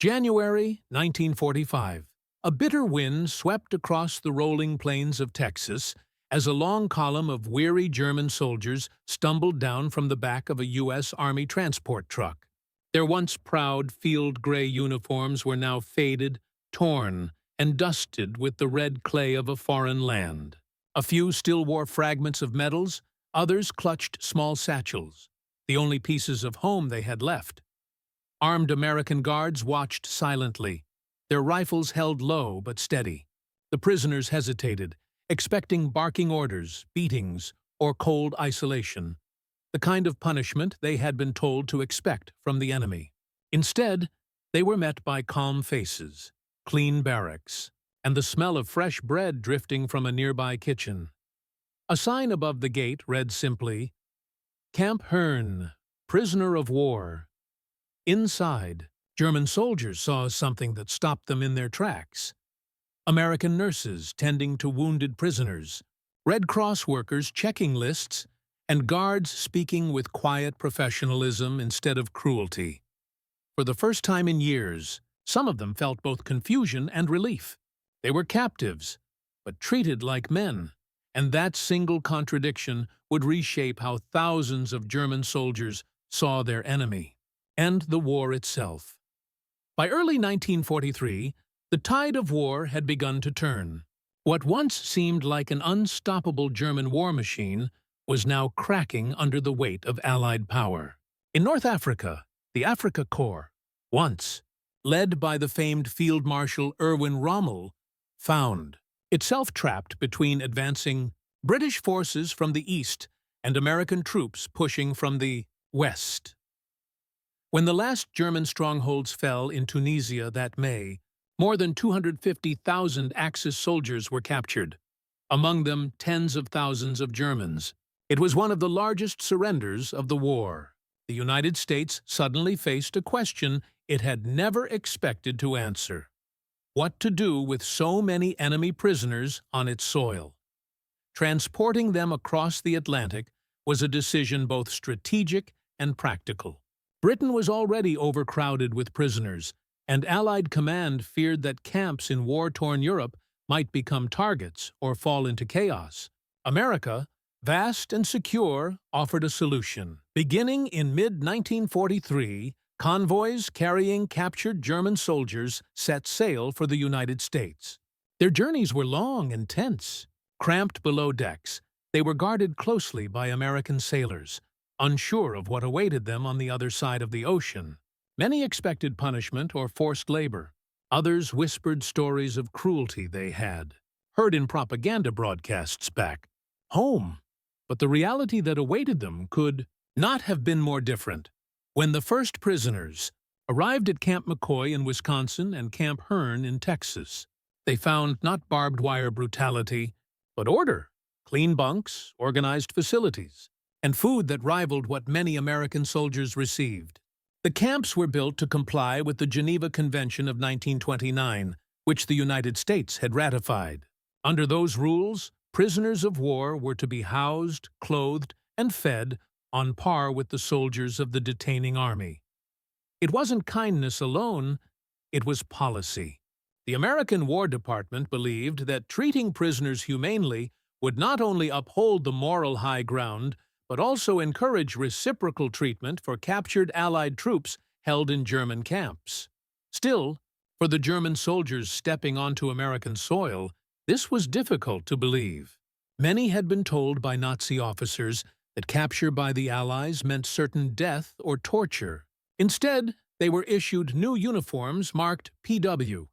January 1945. A bitter wind swept across the rolling plains of Texas as a long column of weary German soldiers stumbled down from the back of a U.S. Army transport truck. Their once proud field-gray uniforms were now faded, torn, and dusted with the red clay of a foreign land. A few still wore fragments of medals, others clutched small satchels, the only pieces of home they had left. Armed American guards watched silently, their rifles held low but steady. The prisoners hesitated, expecting barking orders, beatings, or cold isolation, the kind of punishment they had been told to expect from the enemy. Instead, they were met by calm faces, clean barracks, and the smell of fresh bread drifting from a nearby kitchen. A sign above the gate read simply, "Camp Hearne, prisoner of war." Inside, German soldiers saw something that stopped them in their tracks. American nurses tending to wounded prisoners, Red Cross workers checking lists, and guards speaking with quiet professionalism instead of cruelty. For the first time in years, some of them felt both confusion and relief. They were captives, but treated like men, and that single contradiction would reshape how thousands of German soldiers saw their enemy and the war itself. By early 1943, the tide of war had begun to turn. What once seemed like an unstoppable German war machine was now cracking under the weight of Allied power. In North Africa, the Afrika Korps, once led by the famed Field Marshal Erwin Rommel, found itself trapped between advancing British forces from the east and American troops pushing from the west. When the last German strongholds fell in Tunisia that May, more than 250,000 Axis soldiers were captured, among them tens of thousands of Germans. It was one of the largest surrenders of the war. The United States suddenly faced a question it had never expected to answer: what to do with so many enemy prisoners on its soil. Transporting them across the Atlantic was a decision both strategic and practical. Britain was already overcrowded with prisoners, and Allied command feared that camps in war-torn Europe might become targets or fall into chaos. America, vast and secure, offered a solution. Beginning in mid-1943, convoys carrying captured German soldiers set sail for the United States. Their journeys were long and tense. Cramped below decks, they were guarded closely by American sailors, unsure of what awaited them on the other side of the ocean. Many expected punishment or forced labor. Others whispered stories of cruelty they had heard in propaganda broadcasts back home. But the reality that awaited them could not have been more different. When the first prisoners arrived at Camp McCoy in Wisconsin and Camp Hearne in Texas, they found not barbed wire brutality, but order, clean bunks, organized facilities, and food that rivaled what many American soldiers received. The camps were built to comply with the Geneva Convention of 1929, which the United States had ratified. Under those rules, prisoners of war were to be housed, clothed, and fed on par with the soldiers of the detaining army. It wasn't kindness alone, it was policy. The American War Department believed that treating prisoners humanely would not only uphold the moral high ground, but also encourage reciprocal treatment for captured Allied troops held in German camps. Still, for the German soldiers stepping onto American soil, this was difficult to believe. Many had been told by Nazi officers that capture by the Allies meant certain death or torture. Instead, they were issued new uniforms marked PW,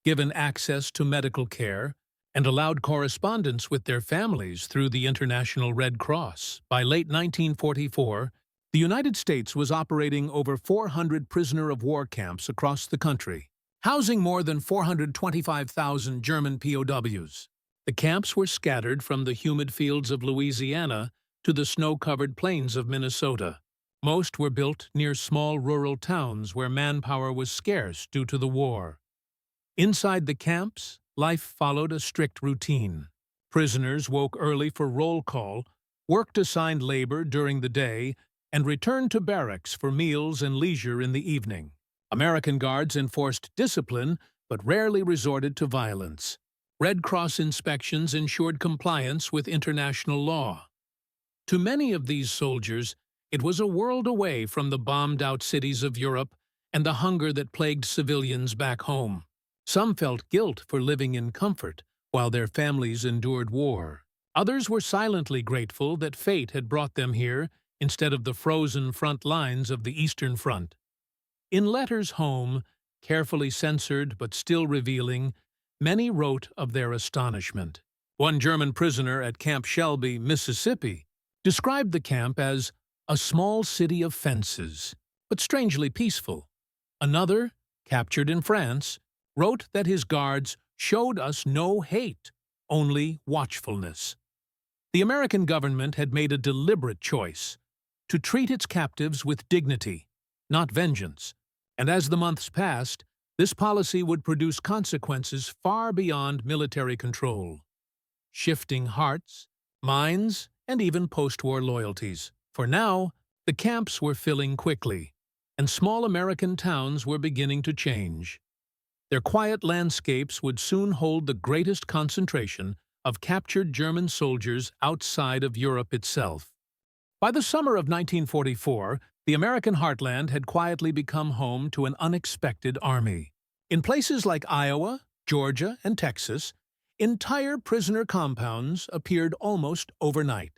given access to medical care, and allowed correspondence with their families through the International Red Cross. By late 1944, the United States was operating over 400 prisoner-of-war camps across the country, housing more than 425,000 German POWs. The camps were scattered from the humid fields of Louisiana to the snow-covered plains of Minnesota. Most were built near small rural towns where manpower was scarce due to the war. Inside the camps, life followed a strict routine. Prisoners woke early for roll call, worked assigned labor during the day, and returned to barracks for meals and leisure in the evening. American guards enforced discipline but rarely resorted to violence. Red Cross inspections ensured compliance with international law. To many of these soldiers, it was a world away from the bombed-out cities of Europe and the hunger that plagued civilians back home. Some felt guilt for living in comfort while their families endured war. Others were silently grateful that fate had brought them here instead of the frozen front lines of the Eastern Front. In letters home, carefully censored but still revealing, many wrote of their astonishment. One German prisoner at Camp Shelby, Mississippi, described the camp as a small city of fences, but strangely peaceful. Another, captured in France, wrote that his guards showed us no hate, only watchfulness. The American government had made a deliberate choice to treat its captives with dignity, not vengeance, and as the months passed, this policy would produce consequences far beyond military control, shifting hearts, minds, and even post-war loyalties. For now, the camps were filling quickly, and small American towns were beginning to change. Their quiet landscapes would soon hold the greatest concentration of captured German soldiers outside of Europe itself. By the summer of 1944, the American heartland had quietly become home to an unexpected army. In places like Iowa, Georgia, and Texas, entire prisoner compounds appeared almost overnight.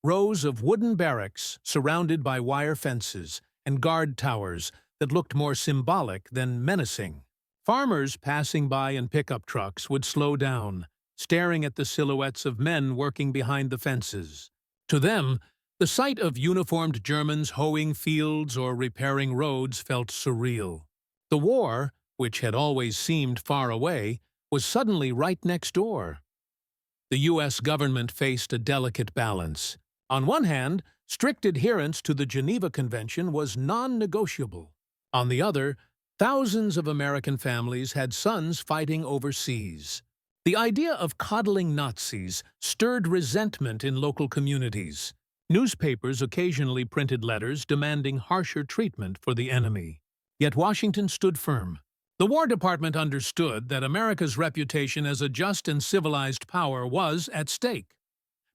Rows of wooden barracks surrounded by wire fences and guard towers that looked more symbolic than menacing. Farmers passing by in pickup trucks would slow down, staring at the silhouettes of men working behind the fences. To them, the sight of uniformed Germans hoeing fields or repairing roads felt surreal. The war, which had always seemed far away, was suddenly right next door. The U.S. government faced a delicate balance. On one hand, strict adherence to the Geneva Convention was non-negotiable. On the other, thousands of American families had sons fighting overseas. The idea of coddling Nazis stirred resentment in local communities. Newspapers occasionally printed letters demanding harsher treatment for the enemy. Yet Washington stood firm. The War Department understood that America's reputation as a just and civilized power was at stake.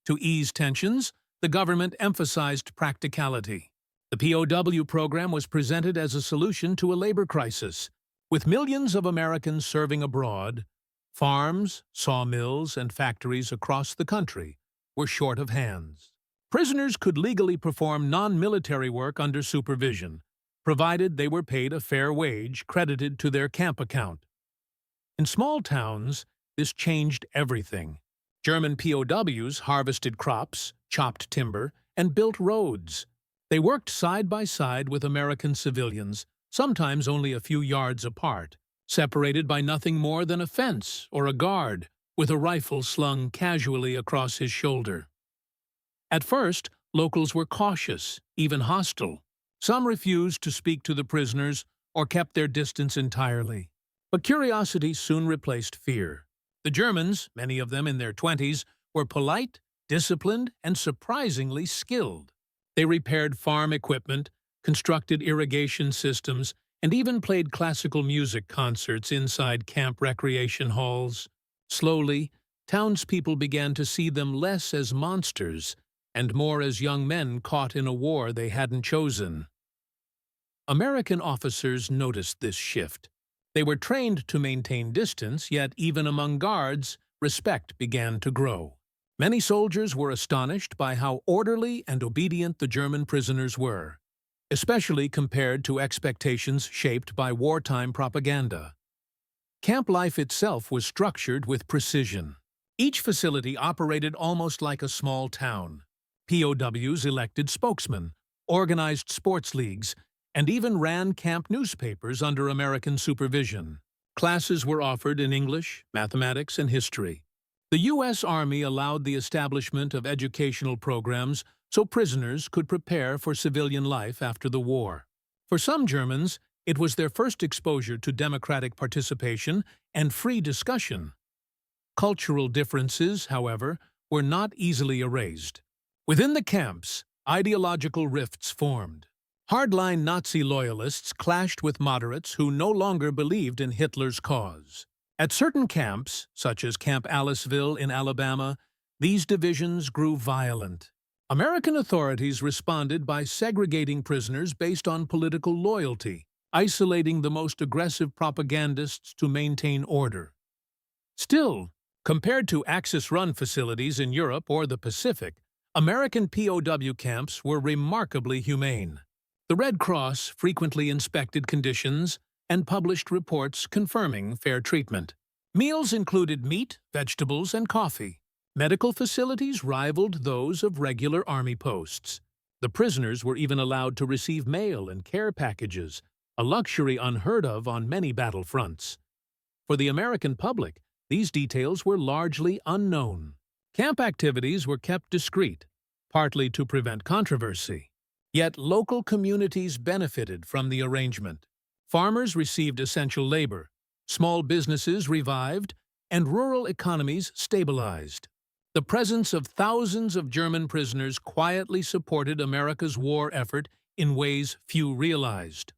To ease tensions, the government emphasized practicality. The POW program was presented as a solution to a labor crisis. With millions of Americans serving abroad, farms, sawmills, and factories across the country were short of hands. Prisoners could legally perform non-military work under supervision, provided they were paid a fair wage credited to their camp account. In small towns, this changed everything. German POWs harvested crops, chopped timber, and built roads. They worked side by side with American civilians, sometimes only a few yards apart, separated by nothing more than a fence or a guard, with a rifle slung casually across his shoulder. At first, locals were cautious, even hostile. Some refused to speak to the prisoners or kept their distance entirely. But curiosity soon replaced fear. The Germans, many of them in their 20s, were polite, disciplined, and surprisingly skilled. They repaired farm equipment, constructed irrigation systems, and even played classical music concerts inside camp recreation halls. Slowly, townspeople began to see them less as monsters and more as young men caught in a war they hadn't chosen. American officers noticed this shift. They were trained to maintain distance, yet even among guards, respect began to grow. Many soldiers were astonished by how orderly and obedient the German prisoners were, especially compared to expectations shaped by wartime propaganda. Camp life itself was structured with precision. Each facility operated almost like a small town. POWs elected spokesmen, organized sports leagues, and even ran camp newspapers under American supervision. Classes were offered in English, mathematics, and history. The U.S. Army allowed the establishment of educational programs so prisoners could prepare for civilian life after the war. For some Germans, it was their first exposure to democratic participation and free discussion. Cultural differences, however, were not easily erased. Within the camps, ideological rifts formed. Hardline Nazi loyalists clashed with moderates who no longer believed in Hitler's cause. At certain camps, such as Camp Aliceville in Alabama, these divisions grew violent. American authorities responded by segregating prisoners based on political loyalty, isolating the most aggressive propagandists to maintain order. Still, compared to Axis-run facilities in Europe or the Pacific, American POW camps were remarkably humane. The Red Cross frequently inspected conditions and published reports confirming fair treatment. Meals included meat, vegetables, and coffee. Medical facilities rivaled those of regular army posts. The prisoners were even allowed to receive mail and care packages, a luxury unheard of on many battlefronts. For the American public, these details were largely unknown. Camp activities were kept discreet, partly to prevent controversy. Yet local communities benefited from the arrangement. Farmers received essential labor, small businesses revived, and rural economies stabilized. The presence of thousands of German prisoners quietly supported America's war effort in ways few realized.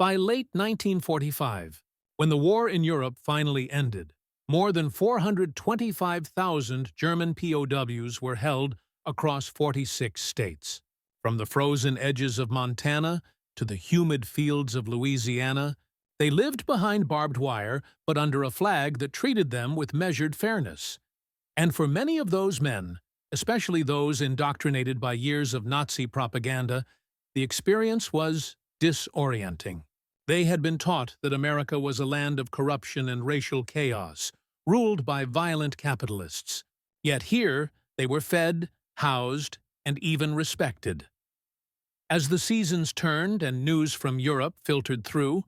By late 1945, when the war in Europe finally ended, more than 425,000 German POWs were held across 46 states. From the frozen edges of Montana to the humid fields of Louisiana, they lived behind barbed wire but under a flag that treated them with measured fairness. And for many of those men, especially those indoctrinated by years of Nazi propaganda, the experience was disorienting. They had been taught that America was a land of corruption and racial chaos, ruled by violent capitalists. Yet here, they were fed, housed, and even respected. As the seasons turned and news from Europe filtered through,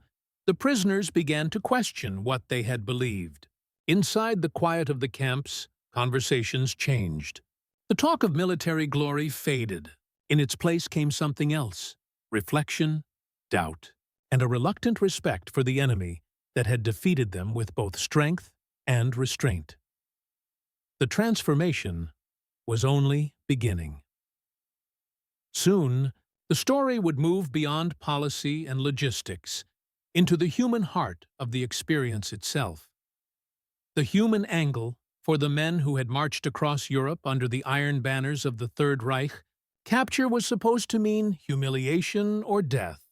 the prisoners began to question what they had believed. Inside the quiet of the camps, conversations changed. The talk of military glory faded. In its place came something else: reflection, doubt, and a reluctant respect for the enemy that had defeated them with both strength and restraint. The transformation was only beginning. Soon, the story would move beyond policy and logistics into the human heart of the experience itself. The human angle, for the men who had marched across Europe under the iron banners of the Third Reich, capture was supposed to mean humiliation or death.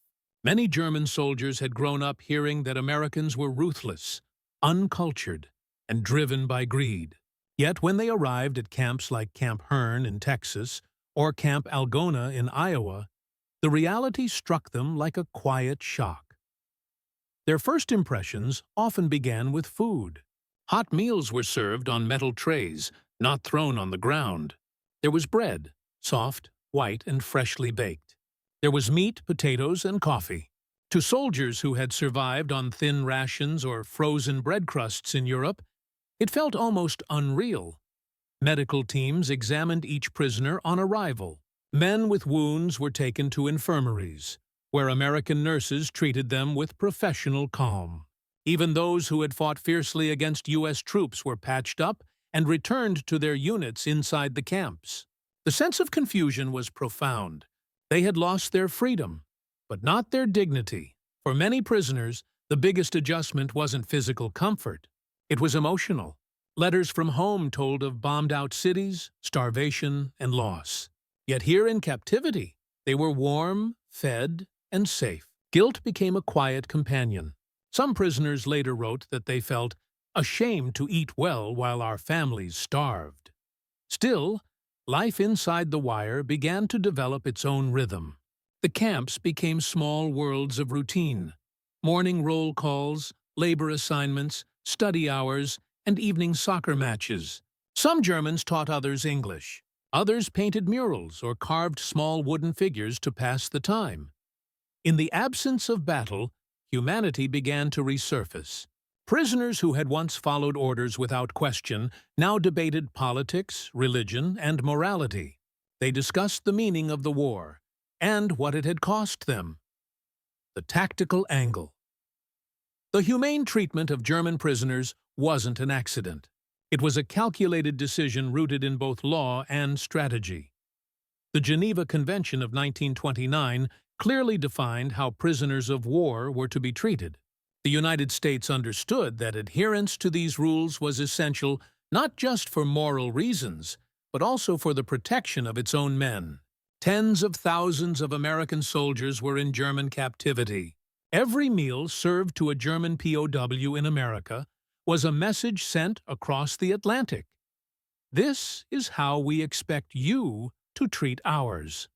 Many German soldiers had grown up hearing that Americans were ruthless, uncultured, and driven by greed. Yet when they arrived at camps like Camp Hearne in Texas or Camp Algona in Iowa, the reality struck them like a quiet shock. Their first impressions often began with food. Hot meals were served on metal trays, not thrown on the ground. There was bread, soft, white, and freshly baked. There was meat, potatoes, and coffee. To soldiers who had survived on thin rations or frozen bread crusts in Europe, it felt almost unreal. Medical teams examined each prisoner on arrival. Men with wounds were taken to infirmaries, where American nurses treated them with professional calm. Even those who had fought fiercely against U.S. troops were patched up and returned to their units inside the camps. The sense of confusion was profound. They had lost their freedom, but not their dignity. For many prisoners, the biggest adjustment wasn't physical comfort. It was emotional. Letters from home told of bombed-out cities, starvation, and loss. Yet here in captivity, they were warm, fed, and safe. Guilt became a quiet companion. Some prisoners later wrote that they felt ashamed to eat well while our families starved. Still, life inside the wire began to develop its own rhythm. The camps became small worlds of routine. Morning roll calls, labor assignments, study hours, and evening soccer matches. Some Germans taught others English. Others painted murals or carved small wooden figures to pass the time. In the absence of battle, humanity began to resurface. Prisoners who had once followed orders without question now debated politics, religion, and morality. They discussed the meaning of the war and what it had cost them. The tactical angle. The humane treatment of German prisoners wasn't an accident. It was a calculated decision rooted in both law and strategy. The Geneva Convention of 1929 clearly defined how prisoners of war were to be treated. The United States understood that adherence to these rules was essential not just for moral reasons, but also for the protection of its own men. Tens of thousands of American soldiers were in German captivity. Every meal served to a German POW in America was a message sent across the Atlantic. This is how we expect you to treat ours.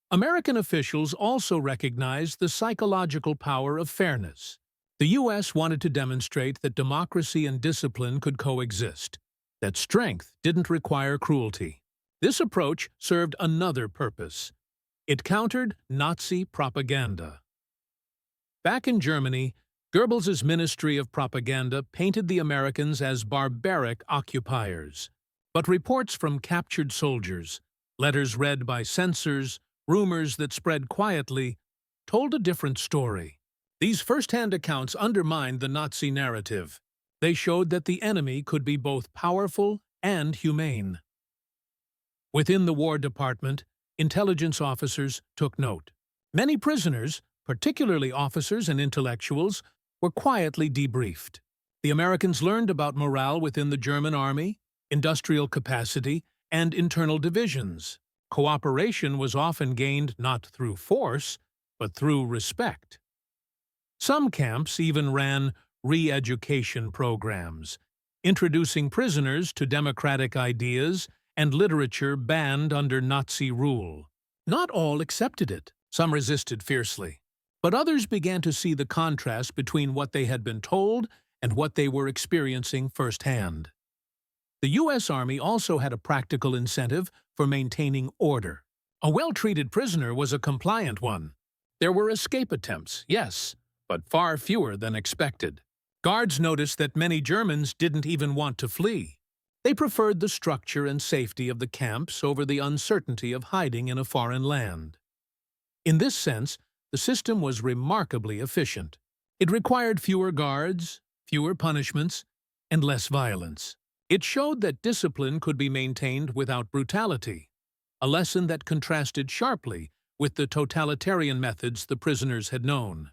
American officials also recognized the psychological power of fairness. The U.S. wanted to demonstrate that democracy and discipline could coexist, that strength didn't require cruelty. This approach served another purpose. It countered Nazi propaganda. Back in Germany, Goebbels's Ministry of Propaganda painted the Americans as barbaric occupiers. But reports from captured soldiers, letters read by censors, rumors that spread quietly, told a different story. These first-hand accounts undermined the Nazi narrative. They showed that the enemy could be both powerful and humane. Within the War Department, intelligence officers took note. Many prisoners, particularly officers and intellectuals, were quietly debriefed. The Americans learned about morale within the German army, industrial capacity, and internal divisions. Cooperation was often gained not through force, but through respect. Some camps even ran re-education programs, introducing prisoners to democratic ideas and literature banned under Nazi rule. Not all accepted it. Some resisted fiercely. But others began to see the contrast between what they had been told and what they were experiencing firsthand. The U.S. Army also had a practical incentive for maintaining order. A well-treated prisoner was a compliant one. There were escape attempts, yes, but far fewer than expected. Guards noticed that many Germans didn't even want to flee. They preferred the structure and safety of the camps over the uncertainty of hiding in a foreign land. In this sense, the system was remarkably efficient. It required fewer guards, fewer punishments, and less violence. It showed that discipline could be maintained without brutality, a lesson that contrasted sharply with the totalitarian methods the prisoners had known.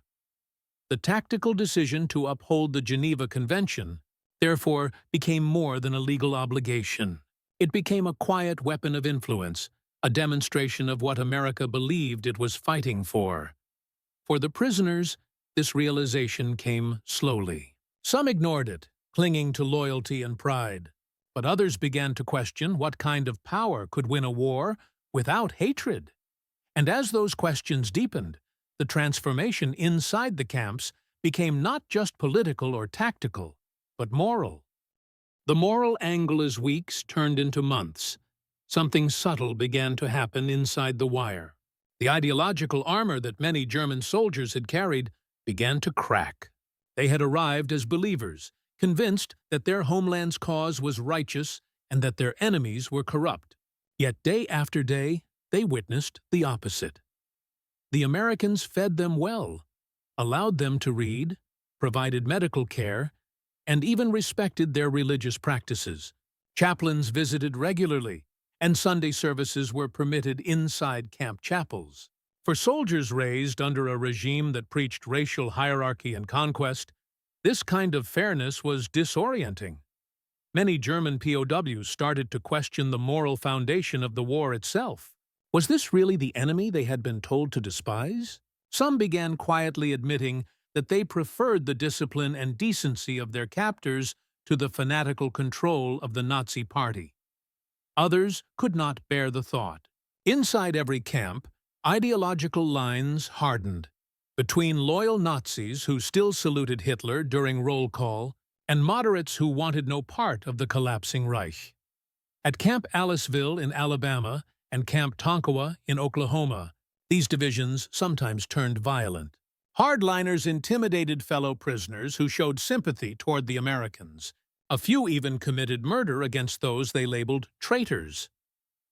The tactical decision to uphold the Geneva Convention, therefore, became more than a legal obligation. It became a quiet weapon of influence, a demonstration of what America believed it was fighting for. For the prisoners, this realization came slowly. Some ignored it, clinging to loyalty and pride, but others began to question what kind of power could win a war without hatred. And as those questions deepened, the transformation inside the camps became not just political or tactical, but moral. The moral angle as weeks turned into months. Something subtle began to happen inside the wire. The ideological armor that many German soldiers had carried began to crack. They had arrived as believers, convinced that their homeland's cause was righteous and that their enemies were corrupt. Yet day after day, they witnessed the opposite. The Americans fed them well, allowed them to read, provided medical care, and even respected their religious practices. Chaplains visited regularly, and Sunday services were permitted inside camp chapels. For soldiers raised under a regime that preached racial hierarchy and conquest, this kind of fairness was disorienting. Many German POWs started to question the moral foundation of the war itself. Was this really the enemy they had been told to despise? Some began quietly admitting that they preferred the discipline and decency of their captors to the fanatical control of the Nazi Party. Others could not bear the thought. Inside every camp, ideological lines hardened between loyal Nazis who still saluted Hitler during roll call and moderates who wanted no part of the collapsing Reich. At Camp Aliceville in Alabama and Camp Tonkawa in Oklahoma, these divisions sometimes turned violent. Hardliners intimidated fellow prisoners who showed sympathy toward the Americans. A few even committed murder against those they labeled traitors.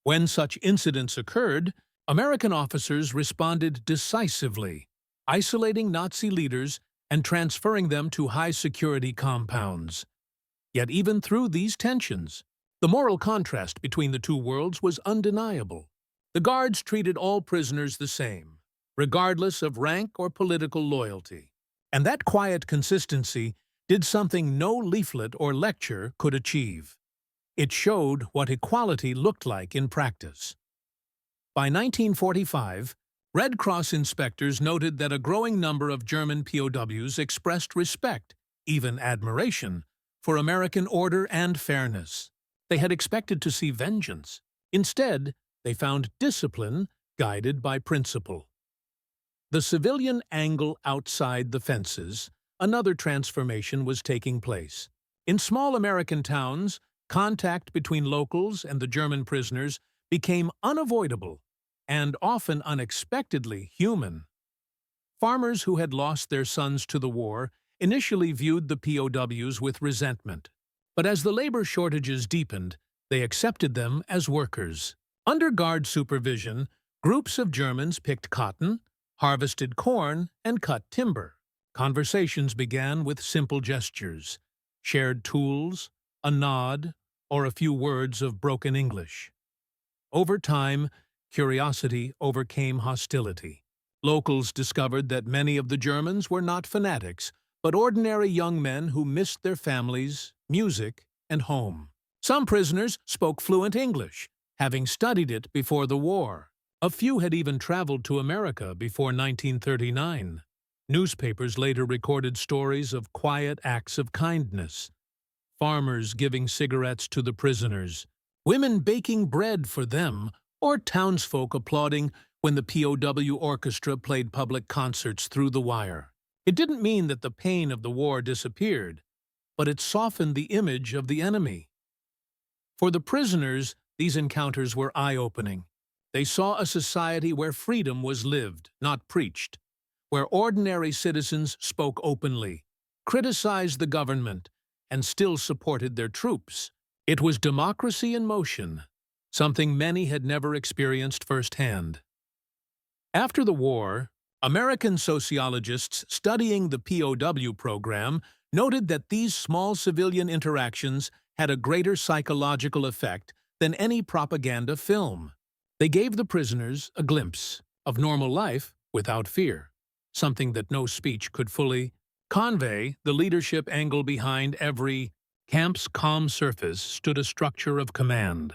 When such incidents occurred, American officers responded decisively, isolating Nazi leaders and transferring them to high-security compounds. Yet even through these tensions, the moral contrast between the two worlds was undeniable. The guards treated all prisoners the same. regardless of rank or political loyalty. And that quiet consistency did something no leaflet or lecture could achieve. It showed what equality looked like in practice. By 1945, Red Cross inspectors noted that a growing number of German POWs expressed respect, even admiration, for American order and fairness. They had expected to see vengeance. Instead, they found discipline guided by principle. The civilian angle outside the fences, another transformation was taking place. In small American towns, contact between locals and the German prisoners became unavoidable and often unexpectedly human. Farmers who had lost their sons to the war initially viewed the POWs with resentment, but as the labor shortages deepened, they accepted them as workers. Under guard supervision, groups of Germans picked cotton, harvested corn, and cut timber. Conversations began with simple gestures, shared tools, a nod, or a few words of broken English. Over time, curiosity overcame hostility. Locals discovered that many of the Germans were not fanatics, but ordinary young men who missed their families, music, and home. Some prisoners spoke fluent English, having studied it before the war. A few had even traveled to America before 1939. Newspapers later recorded stories of quiet acts of kindness. Farmers giving cigarettes to the prisoners, women baking bread for them, or townsfolk applauding when the POW orchestra played public concerts through the wire. It didn't mean that the pain of the war disappeared, but it softened the image of the enemy. For the prisoners, these encounters were eye-opening. They saw a society where freedom was lived, not preached, where ordinary citizens spoke openly, criticized the government, and still supported their troops. It was democracy in motion, something many had never experienced firsthand. After the war, American sociologists studying the POW program noted that these small civilian interactions had a greater psychological effect than any propaganda film. They gave the prisoners a glimpse of normal life without fear, something that no speech could fully convey. The leadership angle behind every camp's calm surface stood a structure of command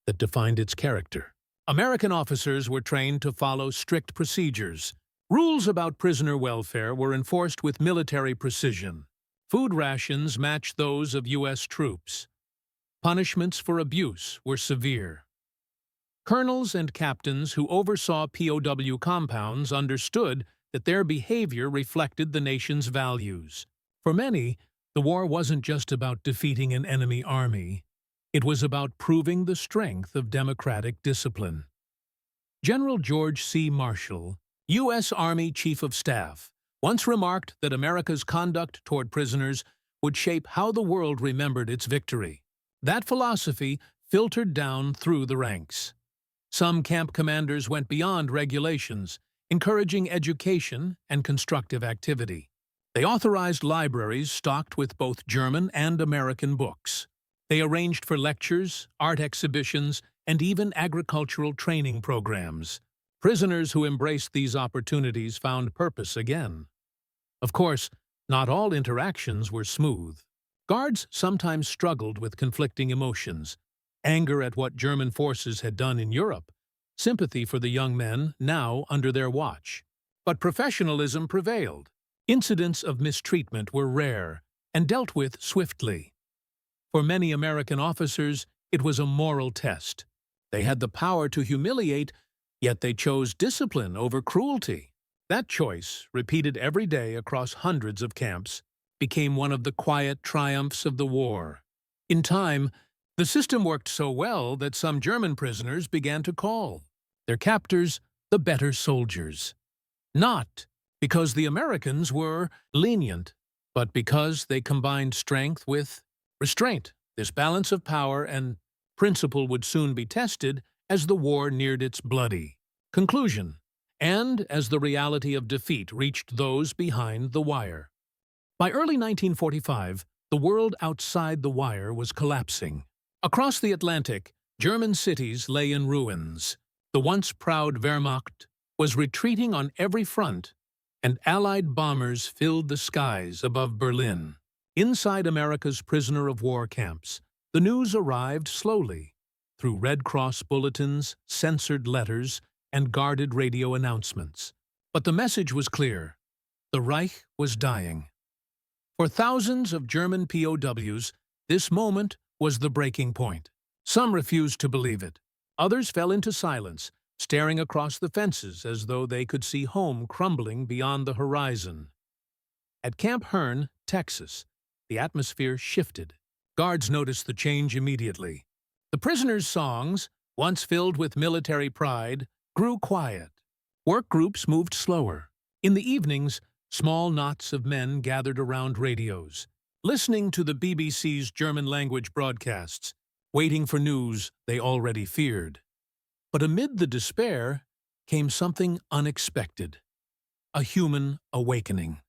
that defined its character. American officers were trained to follow strict procedures. Rules about prisoner welfare were enforced with military precision. Food rations matched those of U.S. troops. Punishments for abuse were severe. Colonels and captains who oversaw POW compounds understood that their behavior reflected the nation's values. For many, the war wasn't just about defeating an enemy army. It was about proving the strength of democratic discipline. General George C. Marshall, U.S. Army Chief of Staff, once remarked that America's conduct toward prisoners would shape how the world remembered its victory. That philosophy filtered down through the ranks. Some camp commanders went beyond regulations, encouraging education and constructive activity. They authorized libraries stocked with both German and American books. They arranged for lectures, art exhibitions, and even agricultural training programs. Prisoners who embraced these opportunities found purpose again. Of course, not all interactions were smooth. Guards sometimes struggled with conflicting emotions, anger at what German forces had done in Europe, sympathy for the young men now under their watch. But professionalism prevailed. Incidents of mistreatment were rare and dealt with swiftly. For many American officers, it was a moral test. They had the power to humiliate, yet they chose discipline over cruelty. That choice, repeated every day across hundreds of camps, became one of the quiet triumphs of the war. In time, the system worked so well that some German prisoners began to call their captors the better soldiers. Not because the Americans were lenient, but because they combined strength with restraint. This balance of power and principle would soon be tested as the war neared its bloody conclusion, and as the reality of defeat reached those behind the wire. By early 1945, the world outside the wire was collapsing. Across the Atlantic, German cities lay in ruins. The once proud Wehrmacht was retreating on every front, and Allied bombers filled the skies above Berlin. Inside America's prisoner of war camps, the news arrived slowly, through Red Cross bulletins, censored letters, and guarded radio announcements. But the message was clear. The Reich was dying. For thousands of German POWs, this moment was the breaking point. Some refused to believe it. Others fell into silence, staring across the fences as though they could see home crumbling beyond the horizon. At Camp Hearne, Texas, the atmosphere shifted. Guards noticed the change immediately. The prisoners' songs, once filled with military pride, grew quiet. Work groups moved slower. In the evenings, small knots of men gathered around radios, listening to the BBC's German-language broadcasts, waiting for news they already feared. But amid the despair came something unexpected, a human awakening.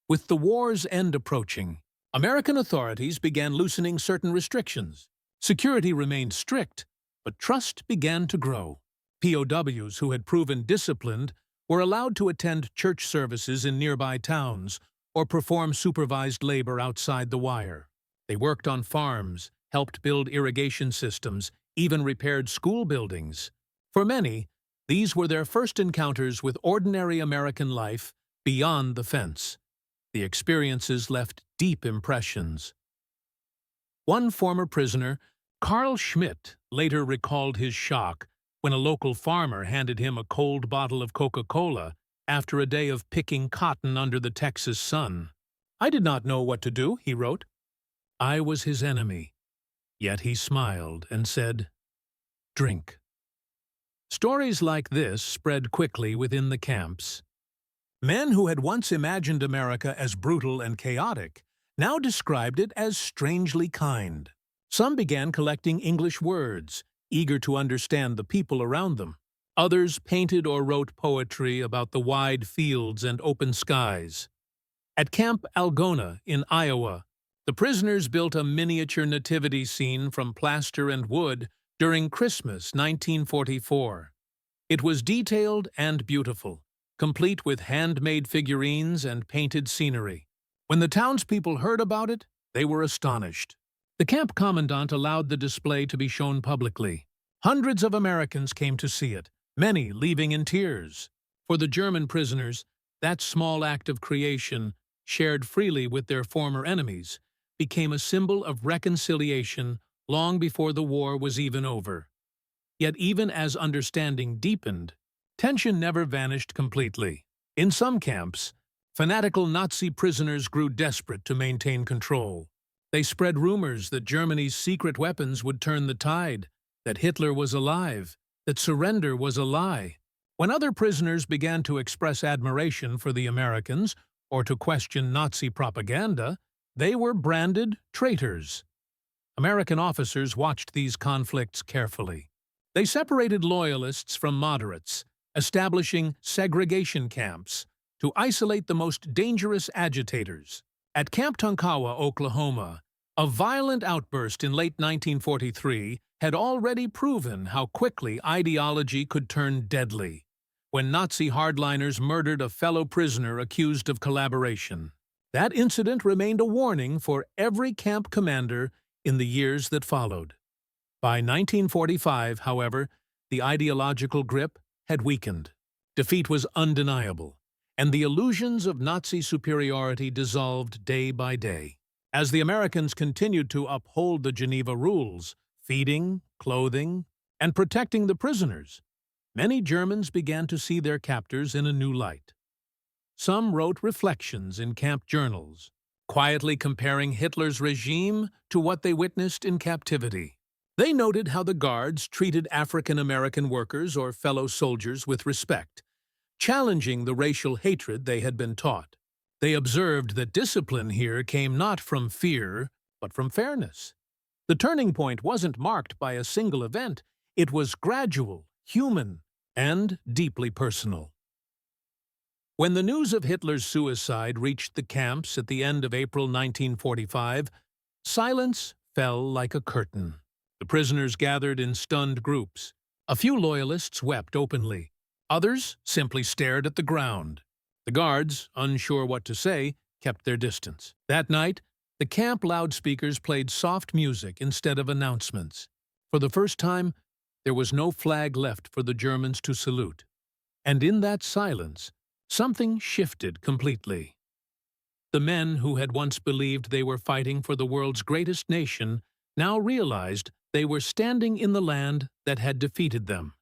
With the war's end approaching, American authorities began loosening certain restrictions. Security remained strict, but trust began to grow. POWs who had proven disciplined were allowed to attend church services in nearby towns or perform supervised labor outside the wire. They worked on farms, helped build irrigation systems, even repaired school buildings. For many, these were their first encounters with ordinary American life beyond the fence. The experiences left deep impressions. One former prisoner, Carl Schmidt, later recalled his shock when a local farmer handed him a cold bottle of Coca-Cola after a day of picking cotton under the Texas sun. "I did not know what to do," he wrote. "I was his enemy." Yet he smiled and said, "Drink." Stories like this spread quickly within the camps. Men who had once imagined America as brutal and chaotic now described it as strangely kind. Some began collecting English words, eager to understand the people around them. Others painted or wrote poetry about the wide fields and open skies. At Camp Algona in Iowa, the prisoners built a miniature nativity scene from plaster and wood during Christmas 1944. It was detailed and beautiful, complete with handmade figurines and painted scenery. When the townspeople heard about it, they were astonished. The camp commandant allowed the display to be shown publicly. Hundreds of Americans came to see it, many leaving in tears. For the German prisoners, that small act of creation, shared freely with their former enemies, became a symbol of reconciliation long before the war was even over. Yet even as understanding deepened, tension never vanished completely. In some camps, fanatical Nazi prisoners grew desperate to maintain control. They spread rumors that Germany's secret weapons would turn the tide, that Hitler was alive, that surrender was a lie. When other prisoners began to express admiration for the Americans or to question Nazi propaganda, they were branded traitors. American officers watched these conflicts carefully. They separated loyalists from moderates, establishing segregation camps to isolate the most dangerous agitators. At Camp Tonkawa, Oklahoma, a violent outburst in late 1943 had already proven how quickly ideology could turn deadly, when Nazi hardliners murdered a fellow prisoner accused of collaboration. That incident remained a warning for every camp commander in the years that followed. By 1945, however, the ideological grip had weakened. Defeat was undeniable, and the illusions of Nazi superiority dissolved day by day. As the Americans continued to uphold the Geneva rules, feeding, clothing, and protecting the prisoners, many Germans began to see their captors in a new light. Some wrote reflections in camp journals, quietly comparing Hitler's regime to what they witnessed in captivity. They noted how the guards treated African-American workers or fellow soldiers with respect, challenging the racial hatred they had been taught. They observed that discipline here came not from fear, but from fairness. The turning point wasn't marked by a single event. It was gradual, human, and deeply personal. When the news of Hitler's suicide reached the camps at the end of April 1945, silence fell like a curtain. The prisoners gathered in stunned groups. A few loyalists wept openly, Others simply stared at the ground. The guards, unsure what to say, kept their distance. That night, the camp loudspeakers played soft music instead of announcements. For the first time, there was no flag left for the Germans to salute. And in that silence, something shifted completely. The men who had once believed they were fighting for the world's greatest nation now realized they were standing in the land that had defeated them.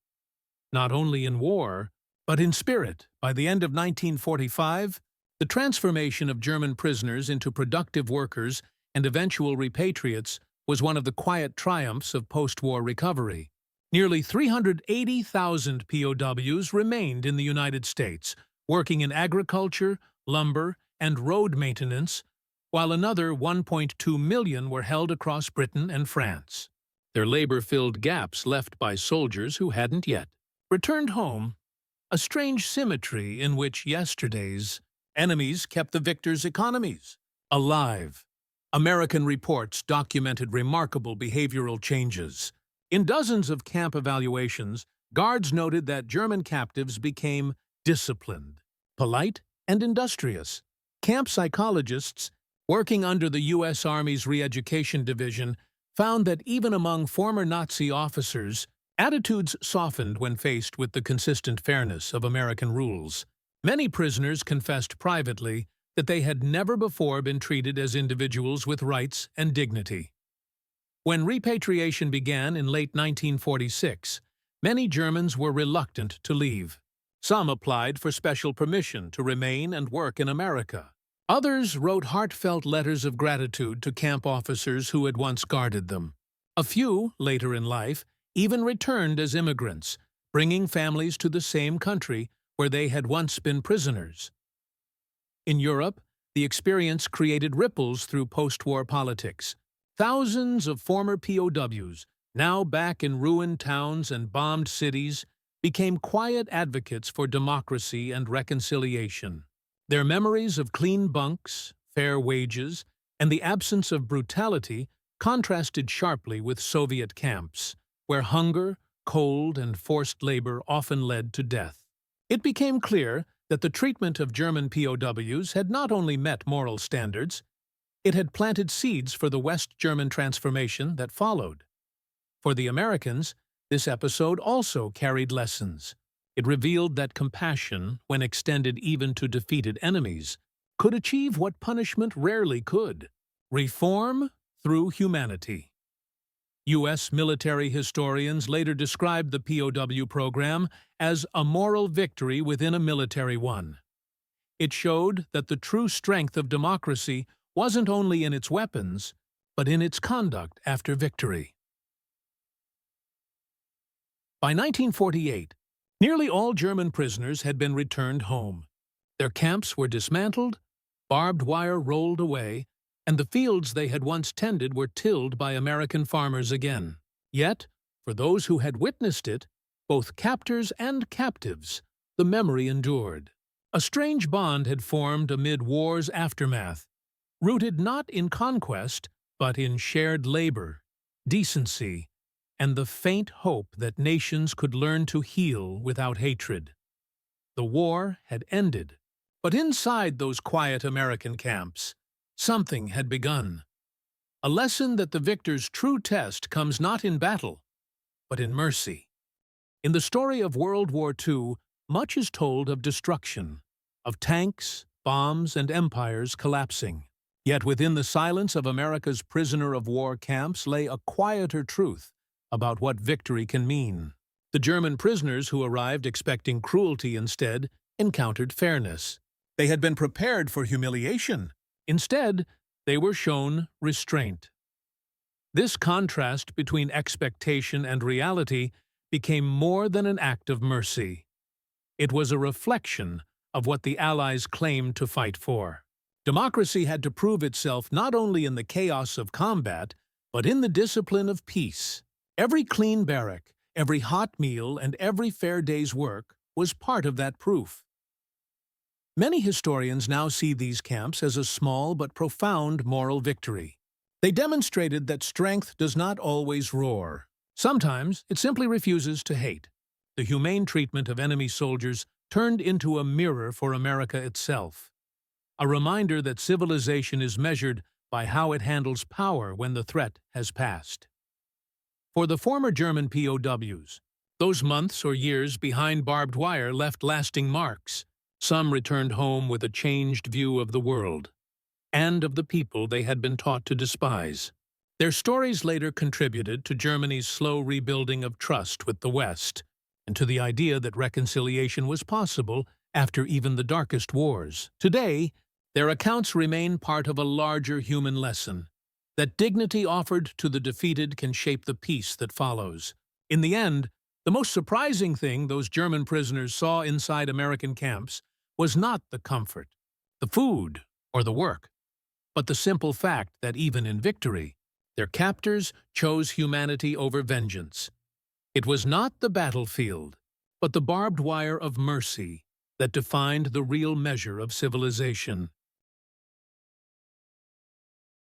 Not only in war, but in spirit. By the end of 1945, the transformation of German prisoners into productive workers and eventual repatriates was one of the quiet triumphs of post-war recovery. Nearly 380,000 POWs remained in the United States, working in agriculture, lumber, and road maintenance, while another 1.2 million were held across Britain and France. Their labor filled gaps left by soldiers who hadn't yet returned home, a strange symmetry in which yesterday's enemies kept the victors' economies alive. American reports documented remarkable behavioral changes. In dozens of camp evaluations, guards noted that German captives became disciplined, polite, and industrious. Camp psychologists, working under the U.S. Army's Re-Education Division, found that even among former Nazi officers, attitudes softened when faced with the consistent fairness of American rules. Many prisoners confessed privately that they had never before been treated as individuals with rights and dignity. When repatriation began in late 1946, many Germans were reluctant to leave. Some applied for special permission to remain and work in America. Others wrote heartfelt letters of gratitude to camp officers who had once guarded them. A few, later in life, even returned as immigrants, bringing families to the same country where they had once been prisoners. In Europe, the experience created ripples through post-war politics. Thousands of former POWs, now back in ruined towns and bombed cities, became quiet advocates for democracy and reconciliation. Their memories of clean bunks, fair wages, and the absence of brutality contrasted sharply with Soviet camps, where hunger, cold, and forced labor often led to death. It became clear that the treatment of German POWs had not only met moral standards, it had planted seeds for the West German transformation that followed. For the Americans, this episode also carried lessons. It revealed that compassion, when extended even to defeated enemies, could achieve what punishment rarely could: reform through humanity. U.S. military historians later described the POW program as a moral victory within a military one. It showed that the true strength of democracy wasn't only in its weapons, but in its conduct after victory. By 1948, nearly all German prisoners had been returned home. Their camps were dismantled, barbed wire rolled away, and the fields they had once tended were tilled by American farmers again. Yet, for those who had witnessed it, both captors and captives, the memory endured. A strange bond had formed amid war's aftermath, rooted not in conquest, but in shared labor, decency, and the faint hope that nations could learn to heal without hatred. The war had ended, but inside those quiet American camps, something had begun. A lesson that the victor's true test comes not in battle, but in mercy. In the story of World War II, much is told of destruction, of tanks, bombs, and empires collapsing. Yet within the silence of America's prisoner of war camps lay a quieter truth about what victory can mean. The German prisoners who arrived expecting cruelty instead encountered fairness. They had been prepared for humiliation. Instead, they were shown restraint. This contrast between expectation and reality became more than an act of mercy. It was a reflection of what the Allies claimed to fight for. Democracy had to prove itself not only in the chaos of combat, but in the discipline of peace. Every clean barrack, every hot meal, and every fair day's work was part of that proof. Many historians now see these camps as a small but profound moral victory. They demonstrated that strength does not always roar. Sometimes it simply refuses to hate. the humane treatment of enemy soldiers turned into a mirror for America itself. A reminder that civilization is measured by how it handles power when the threat has passed. For the former German POWs, those months or years behind barbed wire left lasting marks. Some returned home with a changed view of the world and of the people they had been taught to despise. Their stories later contributed to Germany's slow rebuilding of trust with the West and to the idea that reconciliation was possible after even the darkest wars. Today, their accounts remain part of a larger human lesson, that dignity offered to the defeated can shape the peace that follows. In the end, the most surprising thing those German prisoners saw inside American camps was not the comfort, the food, or the work, but the simple fact that even in victory, their captors chose humanity over vengeance. It was not the battlefield, but the barbed wire of mercy that defined the real measure of civilization.